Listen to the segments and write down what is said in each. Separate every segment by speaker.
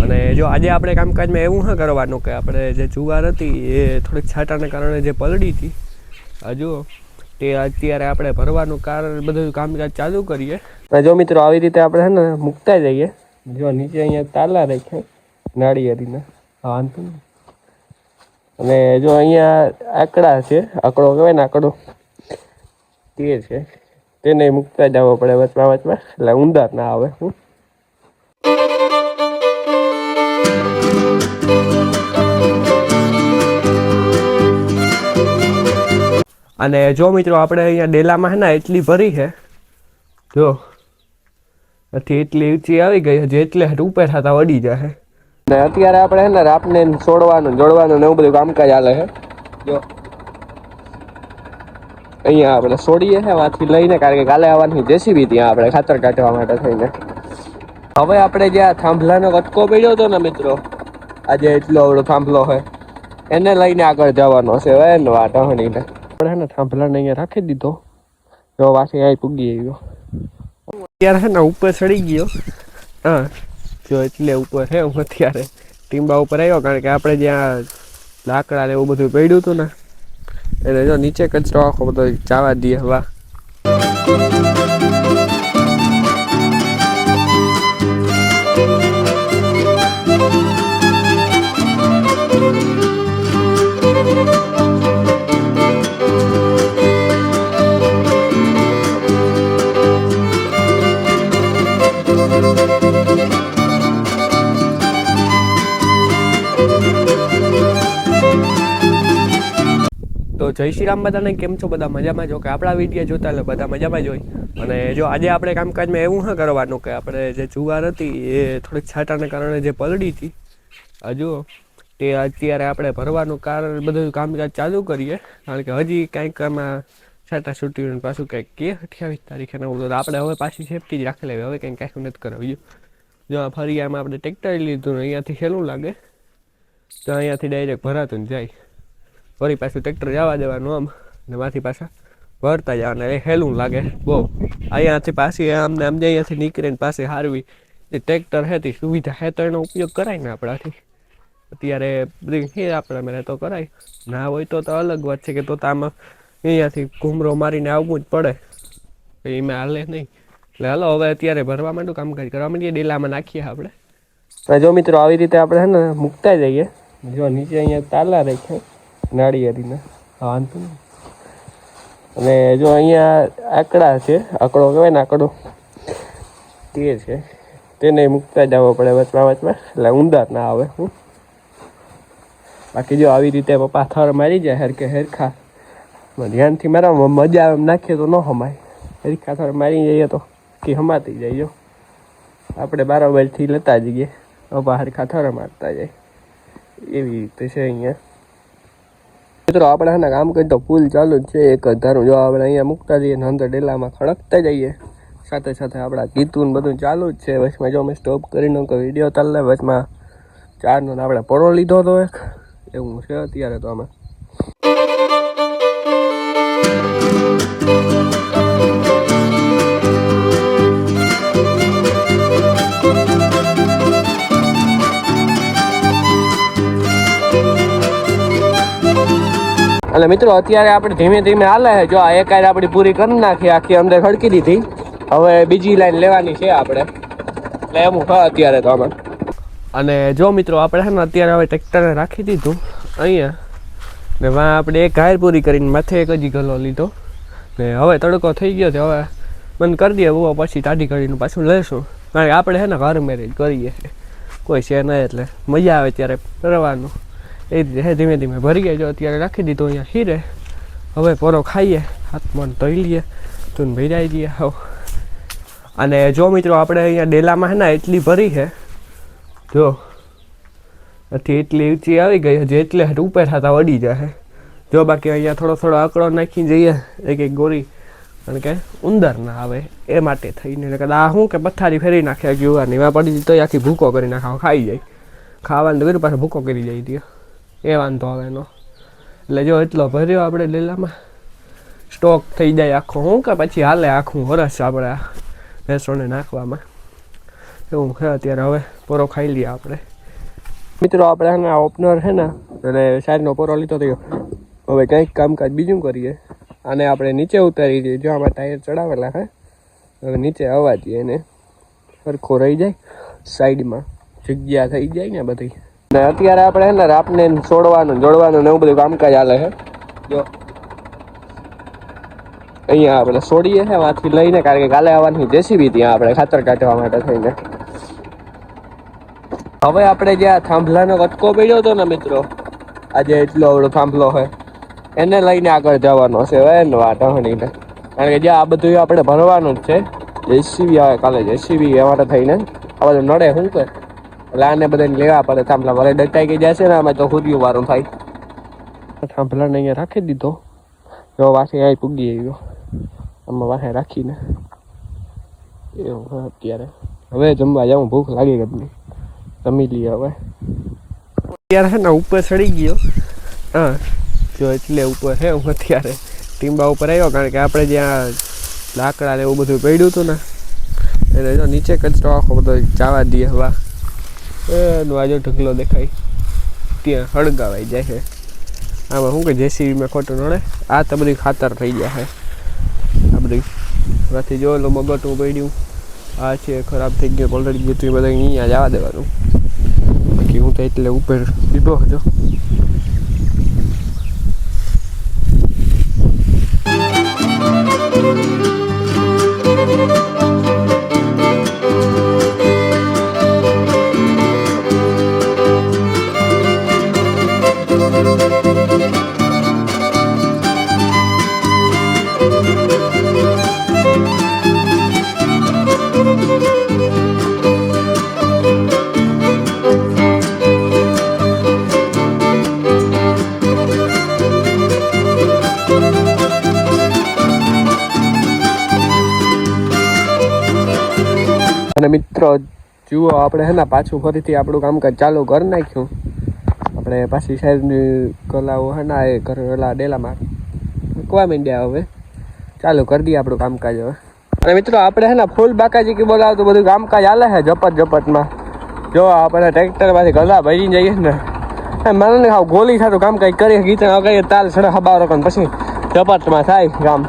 Speaker 1: અને જો આજે આપણે કામકાજમાં એવું ન કરવાનું કે આપણે જે જુવાર હતી એ થોડીક છાંટાને કારણે જે પલળી હતી હજુ તે અત્યારે આપણે ભરવાનું બધું કામકાજ ચાલુ કરીએ. જો મિત્રો આવી રીતે આપણે છે ને મૂકતા જઈએ. જો નીચે અહીંયા તાલા રાખ્યા નાળિયેરીના વાંધો નહીં. અને જો અહીંયા આકડા છે, આકડો કહેવાય ને આકડો તે છે, તેને મૂકતા જવો પડે વચમાં એટલે ઊંદર ના આવે. અને જો મિત્રો આપણે અહીંયા ડેલામાં છે ને એટલી ભરી છે, જો નથી એટલી ઊંચી આવી ગઈ હજી, એટલે ઉપર થતા વળી જાય. ને અત્યારે આપણે છે ને રાપને છોડવાનું જોડવાનું ને એવું બધું કામકાજ હાલે છે. જો અહીંયા આપણે છોડીએ છે વાથી લઈને, કારણ કે કાલે આવવાની જેસીબી ત્યાં આપણે ખાતર કાઢવા માટે થઈને. હવે આપણે જ્યાં થાંભલાનો કટકો પડ્યો હતો ને મિત્રો, આજે એટલો આવડો થાંભલો છે, એને લઈને આગળ જવાનો છે. હવે વાત હણીને આપણે છે ને થાંભલાને અહીંયા રાખી દીધો. જો વાસી અહીં પૂગી ગયો. અત્યારે છે ને ઉપર ચડી ગયો. હા જો એટલે ઉપર છે હું અત્યારે ટીંબા ઉપર આવ્યો, કારણ કે આપણે જ્યાં લાકડા ને એવું બધું પડ્યું હતું ને એટલે જો નીચે કચરો આખો બધો જવા દઈએ હવા. તો જય શ્રી રામ બધાને, કેમ છો બધા? મજામાં જો કે આપણા વિડીયો જોતા એટલે બધા મજામાં જ હોય. અને જો આજે આપણે કામકાજમાં એવું ન કરવાનું કે આપણે જે જુવાર હતી એ થોડીક છાંટાને કારણે જે પલળી હતી હજુ તે અત્યારે આપણે ભરવાનું બધું કામકાજ ચાલુ કરીએ, કારણ કે હજી કાંઈક આમાં છાંટા છૂટ્યું પાછું કંઈક કે 28 તારીખે નવું, તો આપણે હવે પાછી સેફટી જ રાખી લેવી. હવે કંઈ કાંઈ નથી કરાવ્યું. જો ફરી આમાં આપણે ટ્રેક્ટર લીધું ને અહીંયાથી સહેલું લાગે તો અહીંયાથી ડાયરેક્ટ ભરાતું ને જાય. ફરી પાછું ટ્રેક્ટર જવા દેવાનું આમ ને માંથી પાછા ભરતા જવાના. એ હેલું લાગે બહુ. અહીંયાથી પાછી આમને આમ અહીંયાથી નીકળીને પાછી હારવી એ ટ્રેક્ટર હતી સુવિધા હે તો એનો ઉપયોગ કરાય ને આપણાથી. અત્યારે બધી છે આપણે મને તો કરાય ના હોય તો અલગ વાત છે, કે તો આમાં અહીંયાથી ઘૂમરો મારીને આવવું જ પડે, એમાં હાલે નહીં. એટલે હાલો હવે અત્યારે ભરવા માંડું, કામકાજ કરવા માંડીએ. ડેલામાં નાખીએ આપણે. જો મિત્રો આવી રીતે આપણે છે ને મૂકતા જઈએ. જો નીચે અહીંયા તાલા રાખ્યા નાળિયેરીના વાંધો નહીં. અને જો અહીંયા આકડા છે, આકડો કહેવાય ને આકડો તે છે, તેને મૂકતા જવો પડે વચમાં એટલે ઊંદર ના આવે. બાકી જો આવી રીતે પપ્પા થર મારી જાય હેરખા ધ્યાનથી મારા મજા નાખીએ તો ન હમાય. હેરખા થર મારી જઈએ તો કે હમાતી જાય. જો આપણે બારોબારથી લેતા જઈએ, પપ્પા હરખા થર મારતા જાય. એવી રીતે છે અહીંયા. મિત્રો આપણે છે ને કામ કરી તો ફૂલ ચાલુ જ છે એક ધારું. જો આપણે અહીંયા મૂકતા જઈએ ને અંદર ડેલામાં ખડકતા જઈએ, સાથે સાથે આપણા ગીતું બધું ચાલુ જ છે. વચમાં જો મેં સ્ટોપ કરીને વિડીયો ચાલે, વચમાં ચારનો આપણે પરો લીધો હતો એક, એવું છે અત્યારે તો અમે. એટલે મિત્રો અત્યારે આપણે ધીમે ધીમે હાલે. જો આ એક લાઈન આપણી પૂરી કરી નાખી, આખી અંદર ખડકી દીધી. હવે બીજી લાઈન લેવાની છે આપણે, એટલે એમ અત્યારે તો આમાં. અને જો મિત્રો આપણે છે ને અત્યારે હવે ટ્રેક્ટરને રાખી દીધું અહીંયા ને વાં આપણે એક ઘાયર પૂરી કરીને માથે એક હજી ગલો લીધો ને હવે તડકો થઈ ગયો છે. હવે બંધ કરી દઈએ બહુ, પછી ટાઢી કરીને પાછું લેશું, કારણ કે આપણે છે ને ઘર મેરેજ કરીએ કોઈ છે નહીં, એટલે મજા આવે ત્યારે કરવાનું. એ જ રીતે ધીમે ધીમે ભરીએ. જો અત્યારે રાખી દીધું અહીંયા હીરે. હવે પોરો ખાઈએ, હાથમાં ધોઈ લઈએ, તું ભરાઈ દઈએ હવે. અને જો મિત્રો આપણે અહીંયા ડેલામાં છે ને એટલી ભરી છે, જો નથી એટલી ઊંચી આવી ગઈ હજી, એટલે ઉપર થતા વળી જાય. જો બાકી અહીંયા થોડો આંકડો નાખી જઈએ એક ગોરી, કારણ કે ઉંદર ના આવે એ માટે થઈને. કદાચ શું કે પથારી ફેરી નાખે યુવાની એમાં પડી તો આખી ભૂકો કરી નાખે, ખાઈ જાય. ખાવાનું તો કર્યું પાછું ભૂકો કરી જાય ત્યાં, એ વાંધો આવે એનો. એટલે જો એટલો ભર્યો આપણે ડેલામાં, સ્ટોક થઈ જાય આખો. શું કે પછી હાલે આખું વરસ આપણે ભેંસોને નાખવામાં. એવું છે અત્યારે. હવે પોરો ખાઈ લઈએ આપણે. મિત્રો આપણે ઓપનર છે ને અને સાઈડનો પોરો લીધો થયો. હવે કંઈક કામકાજ બીજું કરીએ. આને આપણે નીચે ઉતારી દઈએ. જો આમાં ટાયર ચડાવેલા હે. હવે નીચે આવવા દઈએ એને સરખો રહી જાય, સાઈડમાં જગ્યા થઈ જાય ને બધી. ને અત્યારે આપણે ને રાપને છોડવાનું જોડવાનું ને એવું બધું કામકાજ હાલે છે. જો અહીંયા આપણે છોડીએ છે વાથી લઈને, કારણ કે કાલે આવવાની જેસીબી ત્યાં આપણે ખાતર કાઢવા માટે થઈને. હવે આપણે જ્યાં થાંભલાનો કટકો પડ્યો હતો ને મિત્રો, આજે એટલો આવડો થાંભલો છે, એને લઈને આગળ જવાનો છે ઢહણીને. કારણ કે જ્યાં આ બધું આપણે ભરવાનું જ છે. જેસીબી આવે કાલે, જેસીબી અમારે થઈને આ બધું નડે શું કે એટલે આને બધાને લેવા પડે થાંભલા. વરે ડટાઈ ગઈ જશે ને આમાં તો ખુદિયું વારું થાય. થાંભલાને અહીંયા રાખી દીધો. જો વાસી અહીં પૂગી આવ્યો, આમાં વાહે રાખીને એવું અત્યારે. હવે જમવા જાઉં, ભૂખ લાગી ગઈ, જમી લઈએ હવે. અત્યારે છે ને ઉપર ચડી ગયો. હા જો એટલે ઉપર છે હું અત્યારે ટીમ્બા ઉપર આવ્યો, કારણ કે આપણે જ્યાં લાકડા ને એવું બધું પડ્યું હતું ને એને જો નીચે કચરો આખો બધો જવા દઈએ. હવા એનો આજો ઢગલો દેખાય ત્યાં હળગાવાઈ જાય છે. આમાં શું કે જેસીબીમાં ખોટું નડે. આ તો બધી ખાતર થઈ ગયા છે આ બધી. એમાંથી જો લો બગટું પડ્યું, આ છે ખરાબ થઈ ગયો, પલળી ગયું હતું, એ બધા અહીંયા જવા દેવાનું. બાકી હું તો એટલે ઉપર દીધો હતો. અને મિત્રો જુઓ આપણે હે ને પાછું ફરીથી આપણું કામકાજ ચાલુ કરી નાખ્યું. આપણે પાછી સાઈડની કલાઓ હે ને એ કરેલા ડેલામાં મૂકવા માંડ્યા. હવે ચાલુ કરી દઈએ આપણું કામકાજ હવે. અને મિત્રો આપણે હે ને ફૂલ બાકાજી કે બોલાવતું બધું કામકાજ હાલે છે ઝપટમાં. જો આપણે ટ્રેક્ટરમાંથી ગલા ભરી જઈએ ને મને ને ખાવ ગોલી થતું કામકાજ કરીએ, ગીતણ કહીએ તાલ સડે ખબર પછી ઝપટમાં થાય કામ.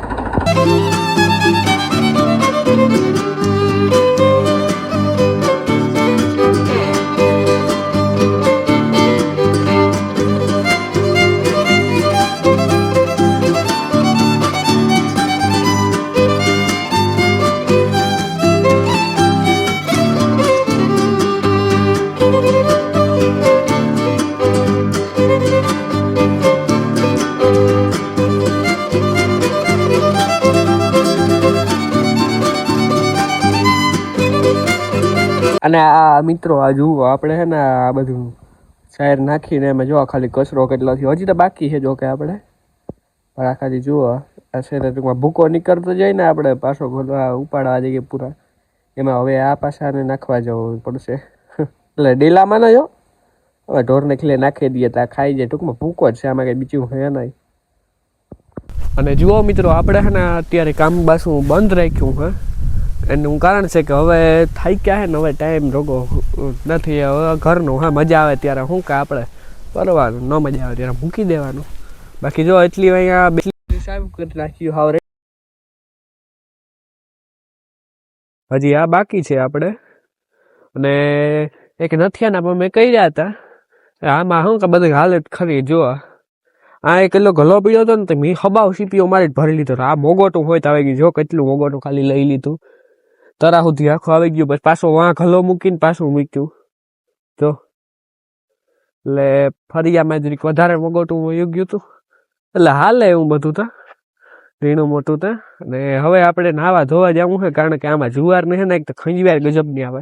Speaker 1: અને આ મિત્રો આ જુઓ આપણે છે ને આ બધું શાયર નાખીને એમાં જોવા ખાલી કચરો કેટલો થયો. હજી તો બાકી છે જો કે આપણે પણ આ ખાલી જુઓ આ છે ને ટૂંકમાં ભૂકો નીકળતો જાય ને આપણે પાછો ઉપાડવા જઈએ પૂરા. એમાં હવે આ પાછાને નાખવા જવું પડશે. એટલે ડેલામાં ના જો હવે ઢોરને ખીલે નાખી દઈએ તો આ ખાઈ જાય. ટૂંકમાં ભૂકો જ છે, આમાં કંઈ બીજું હે નહીં. અને જુઓ મિત્રો આપણે છે ને અત્યારે કામ પાછું બંધ રાખ્યું હે. એનું કારણ છે કે હવે થઈ ગયા છે ને હવે ટાઈમ રોગો નથી. હવે ઘરનું હા મજા આવે ત્યારે શું કે આપણે કરવાનું, ન મજા આવે ત્યારે મૂકી દેવાનું. બાકી જો એટલી અહીંયા સાહેબ કરી નાખ્યું હાવ. હજી આ બાકી છે આપણે. અને એક નથી ને મેં કહી રહ્યા હતા આમાં શું કે બધી હાલત ખરી. જો આ એક કિલો ગલો પીડ્યો હતો ને તો મેં હબાવ સીપીઓ મારી જ ભરી લીધો. આ મોગોટું હોય તો આવી ગયું. જો કેટલું મોગોટું ખાલી લઈ લીધું તરા સુધી આખું આવી ગયું. પછી પાછો વાં ગલો મૂકીને પાછું મૂક્યું. જો એટલે ફરી આમાં જરીક વધારે મોગોટું વયું ગયું હતું. એટલે હાલે એવું બધું તો ઝીણું મોટું તો. અને હવે આપણે નાવા ધોવા જવું છે, કારણ કે આમાં જુવાર ને છે ને એક તો ખંજવાર ગજબ ની આવે.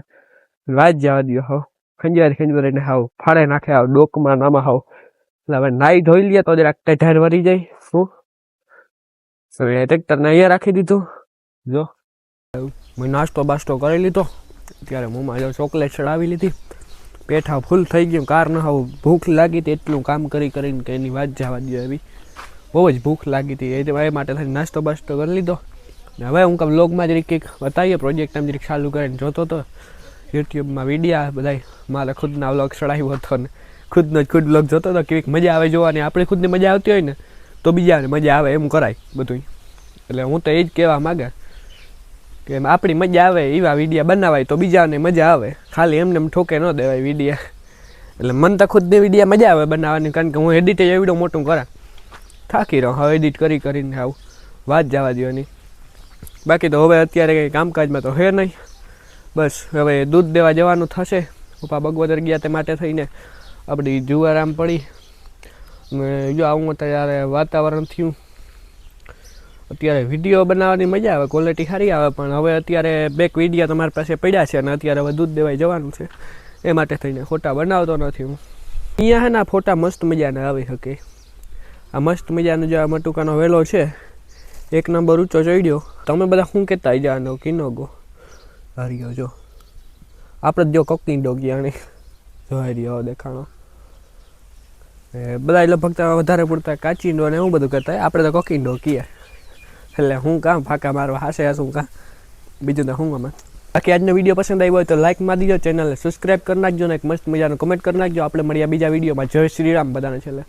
Speaker 1: વાત જવા દો હાવ ખંજવાર એને હાવ ફાડે નાખે હાવ ડોકમાં નામાં હાવ. એટલે હવે નાઈ ધોઈ લઈએ તો જરાક ઢેર વરી જાય. શું ટ્રેક્ટરને અહીંયા રાખી દીધું. જો મેં નાસ્તો બાસ્તો કરી લીધો. ત્યારે મોંમાં જો ચોકલેટ ચડાવી લીધી. પેઠા ફૂલ થઈ ગયું. કાર ન હાવ ભૂખ લાગી હતી એટલું કામ કરીને કે એની વાત જવા દો. એવી બહુ જ ભૂખ લાગી હતી. એ માટે થઈને નાસ્તો બાસ્તો કરી લીધો. ને હવે હું કામ વ્લોગમાં જરીક કંઈક બતાવીએ પ્રોજેક્ટ આમ જરીક ચાલુ કરીને જોતો હતો. યુટ્યુબમાં વિડીયા બધા મારે ખુદના વ્લોગ ચડાવ્યો હતો ને ખુદનો જ ખુદ વ્લોગ જોતો હતો કેવીક મજા આવે જોવાની. આપણે ખુદને મજા આવતી હોય ને તો બીજાને મજા આવે એમ કરાય બધું. એટલે હું તો એ જ કહેવા માગે કે આપણી મજા આવે એવા વિડીયા બનાવાય તો બીજાને મજા આવે, ખાલી એમને એમ ઠોકે ન દેવાય વિડીયા. એટલે મને તો ખુદની વિડીયા મજા આવે બનાવવાની, કારણ કે હું એડિટ એવડું મોટું કરા થાકી રહ્યો હવે એડિટ કરીને આવું વાત જવા દેવાની. બાકી તો હવે અત્યારે કંઈ કામકાજમાં તો હે નહીં. બસ હવે દૂધ દેવા જવાનું થશે. પપ્પા બગવદર ગયા તે માટે થઈને આપણી જુવાર આમ પડી ને જો આવું ત્યારે વાતાવરણ થયું. અત્યારે વિડીયો બનાવવાની મજા આવે, ક્વોલિટી સારી આવે, પણ હવે અત્યારે બેક વિડીયો તમારી પાસે પડ્યા છે અને અત્યારે હવે દૂધ દેવાઈ જવાનું છે એ માટે થઈને ફોટા બનાવતો નથી હું. અહીંયા હે ને ફોટા મસ્ત મજાના આવી શકે. આ મસ્ત મજાનો જો આ મટુકાનો વેલો છે, 1 નંબર ઊંચો ચડ્યો. તમે બધા શું કહેતા જવાનો કિનો ગો હાર્યો જો આપણે જો કોકીંડો ગયા ને જો હાર્યો દેખાણો. બધા લગભગ વધારે પૂરતા કાચીંડો ને એવું બધું કહેતા, આપણે તો કોકીંડો કહીએ. એટલે હું કામ ફાંકા મારવા હાશે હાશું કાં બીજું તો હું આમાં. બાકી આજનો વિડીયો પસંદ આવ્યો હોય તો લાઈક મારી દીજો, ચેનલને સબસ્ક્રાઈબ કરી નાખજો ને એક મસ્ત મજાનો કમેન્ટ કરી નાખજો. આપણે મળ્યા બીજા વિડીયોમાં. જય શ્રી રામ બધાને છેલ્લે.